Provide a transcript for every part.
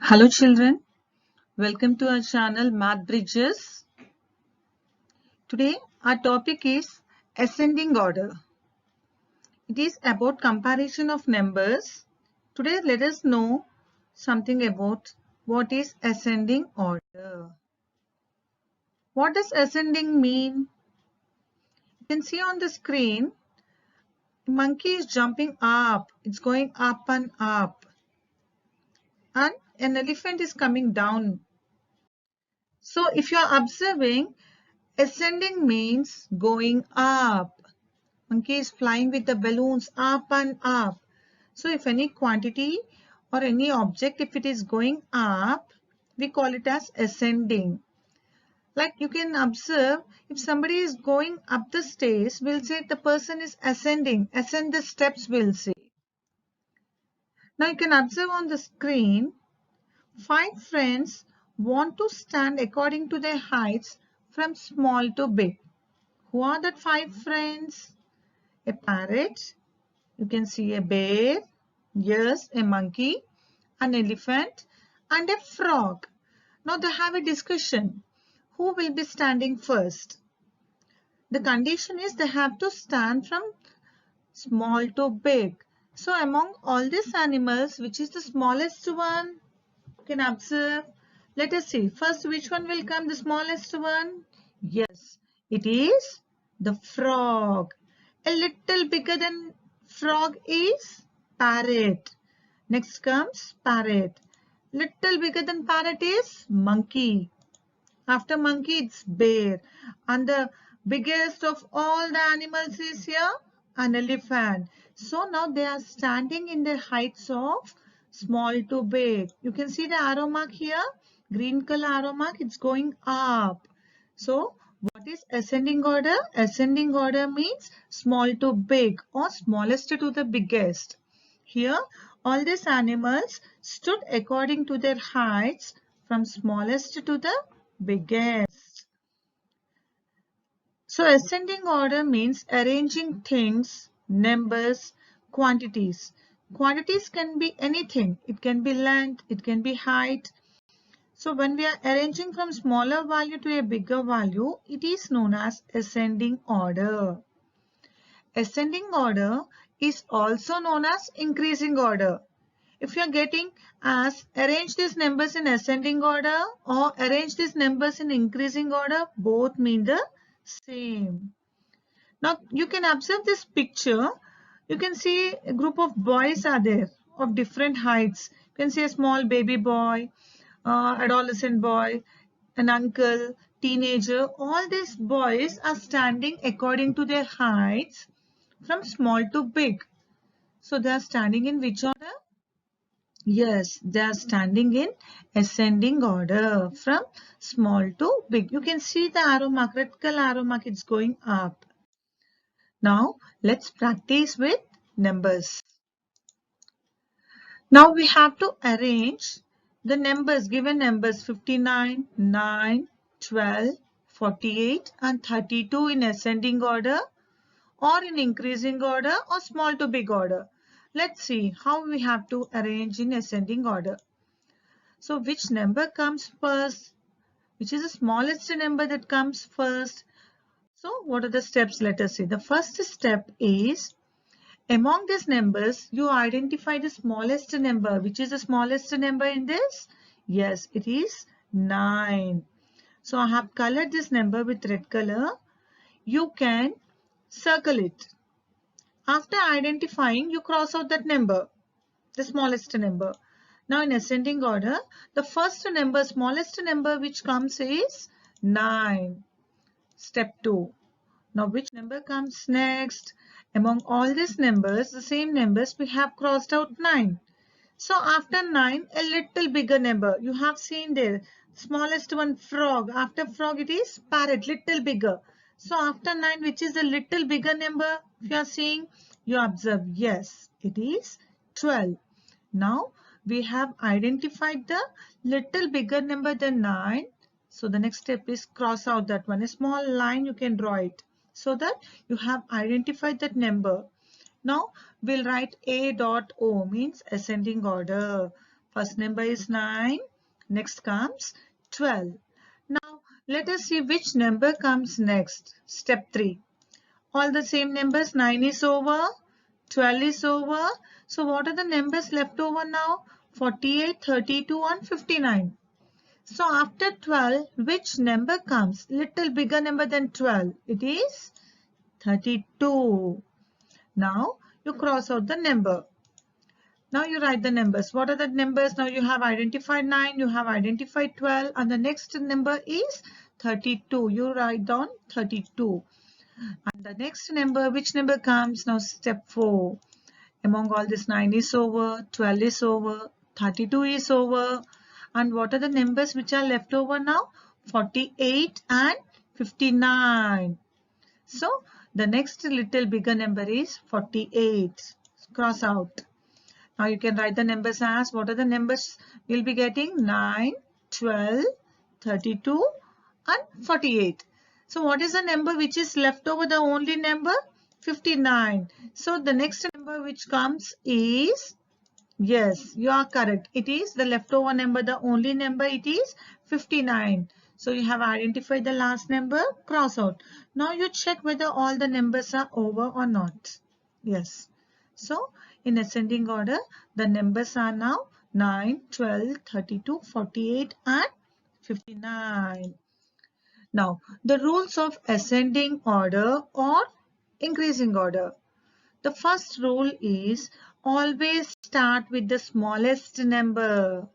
Hello children, welcome to our channel Math Bridges. Today our topic is ascending order. It is about comparison of numbers. Today let us know something about what is ascending order. What does ascending mean? You can see on the screen, the monkey is jumping up. It's going up. And an elephant is coming down. So if you are observing, ascending means going up. Monkey is flying with the balloons up and up. So if any quantity or any object, if it is going up, we call it as ascending. Like you can observe, if somebody is going up the stairs, we'll say the person is ascending. Ascend the steps, we'll say. Now you can observe on the screen, 5 friends want to stand according to their heights from small to big. Who are the 5 friends? A parrot, you can see a bear, yes, a monkey, an elephant, and a frog. Now they have a discussion. Who will be standing first? The condition is they have to stand from small to big. So among all these animals, which is the smallest one? You can observe. Let us see. First, which one will come? The smallest one? Yes, it is the frog. A little bigger than frog is parrot. Next comes parrot. Little bigger than parrot is monkey. After monkey, it's bear. And the biggest of all the animals is here, an elephant. So now they are standing in their heights of small to big. You can see the arrow mark here, green color arrow mark, it's going up. So what is ascending order? Ascending order means small to big or smallest to the biggest. Here, all these animals stood according to their heights from smallest to the biggest. So ascending order means arranging things, numbers, quantities. Quantities can be anything. It can be length, it can be height. So when we are arranging from smaller value to a bigger value, it is known as ascending order. Ascending order is also known as increasing order. If you are getting as arrange these numbers in ascending order or arrange these numbers in increasing order, both mean the same. Now you can observe this picture. You can see a group of boys are there of different heights. You can see a small baby boy, adolescent boy, an uncle, teenager. All these boys are standing according to their heights from small to big. So they are standing in which order? Yes, they are standing in ascending order from small to big. You can see the arrow mark, red color arrow mark, it's going up. Now, let's practice with numbers. Now, we have to arrange the numbers, given numbers 59, 9, 12, 48 and 32 in ascending order or in increasing order or small to big order. Let's see how we have to arrange in ascending order. So which number comes first? Which is the smallest number that comes first? So what are the steps? Let us see. The first step is, among these numbers, you identify the smallest number. Which is the smallest number in this? Yes, it is 9. So I have colored this number with red color. You can circle it. After identifying, you cross out that number, the smallest number. Now in ascending order, the first number, smallest number which comes is 9. Step 2. Now which number comes next? Among all these numbers, the same numbers, we have crossed out 9. So after 9, a little bigger number. You have seen there, smallest one, frog. After frog, it is parrot, little bigger. So after 9, which is the little bigger number? If you are seeing, you observe, yes, it is 12. Now we have identified the little bigger number than 9. So the next step is cross out that one. A small line you can draw it so that you have identified that number. Now we'll write A dot O means ascending order. First number is 9. Next comes 12. Now let us see which number comes next. Step 3. All the same numbers. 9 is over. 12 is over. So what are the numbers left over now? 48, 32 and 59. So after 12, which number comes? Little bigger number than 12. It is 32. Now you cross out the number. Now you write the numbers. What are the numbers? Now you have identified 9, you have identified 12, and the next number is 32. You write down 32. And the next number, which number comes? Now step 4. Among all this, 9 is over, 12 is over, 32 is over. And what are the numbers which are left over now? 48 and 59. So the next little bigger number is 48. Cross out. Now you can write the numbers as, what are the numbers you'll be getting? 9, 12, 32 and 48. So what is the number which is left over? The only number? 59. So the next number which comes is, yes, you are correct. It is the leftover number, the only number, it is 59. So you have identified the last number, cross out. Now you check whether all the numbers are over or not. Yes. So in ascending order, the numbers are now 9, 12, 32, 48 and 59. Now the rules of ascending order or increasing order. The first rule is always start with the smallest number.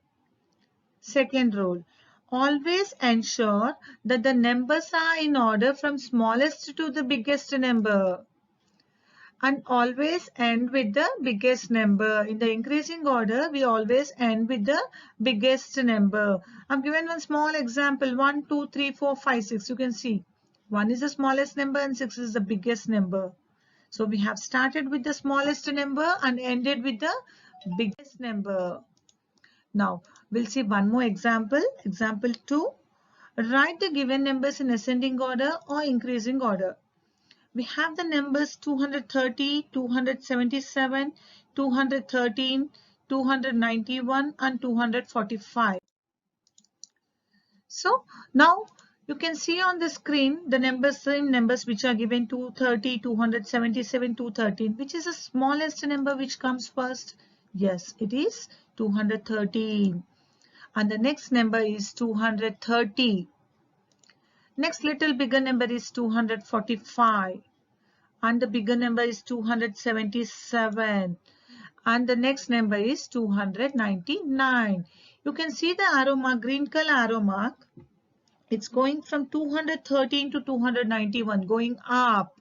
Second rule, always ensure that the numbers are in order from smallest to the biggest number. And always end with the biggest number. In the increasing order, we always end with the biggest number. I've given one small example, 1, 2, 3, 4, 5, 6. You can see 1 is the smallest number and 6 is the biggest number. So we have started with the smallest number and ended with the biggest number. Now we'll see one more example. Example 2. Write the given numbers in ascending order or increasing order. We have the numbers 230, 277, 213, 291 and 245. So now you can see on the screen the numbers, same numbers which are given, 230, 277, 213. Which is the smallest number which comes first? Yes, it is 213. And the next number is 230. Next little bigger number is 245. And the bigger number is 277. And the next number is 299. You can see the arrow mark, green color arrow mark. It's going from 213 to 291, going up.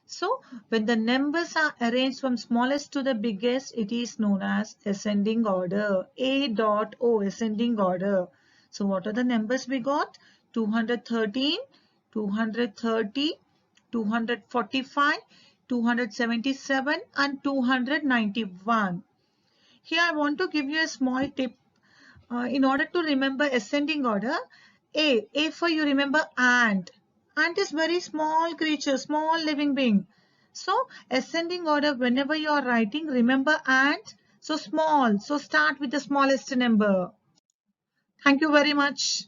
So when the numbers are arranged from smallest to the biggest, it is known as ascending order. A.O, ascending order. So what are the numbers we got? 213, 230, 245, 277 and 291. Here I want to give you a small tip. In order to remember ascending order, A for you remember ant. Ant is very small creature, small living being. So ascending order, whenever you are writing, remember ant. So small. So start with the smallest number. Thank you very much.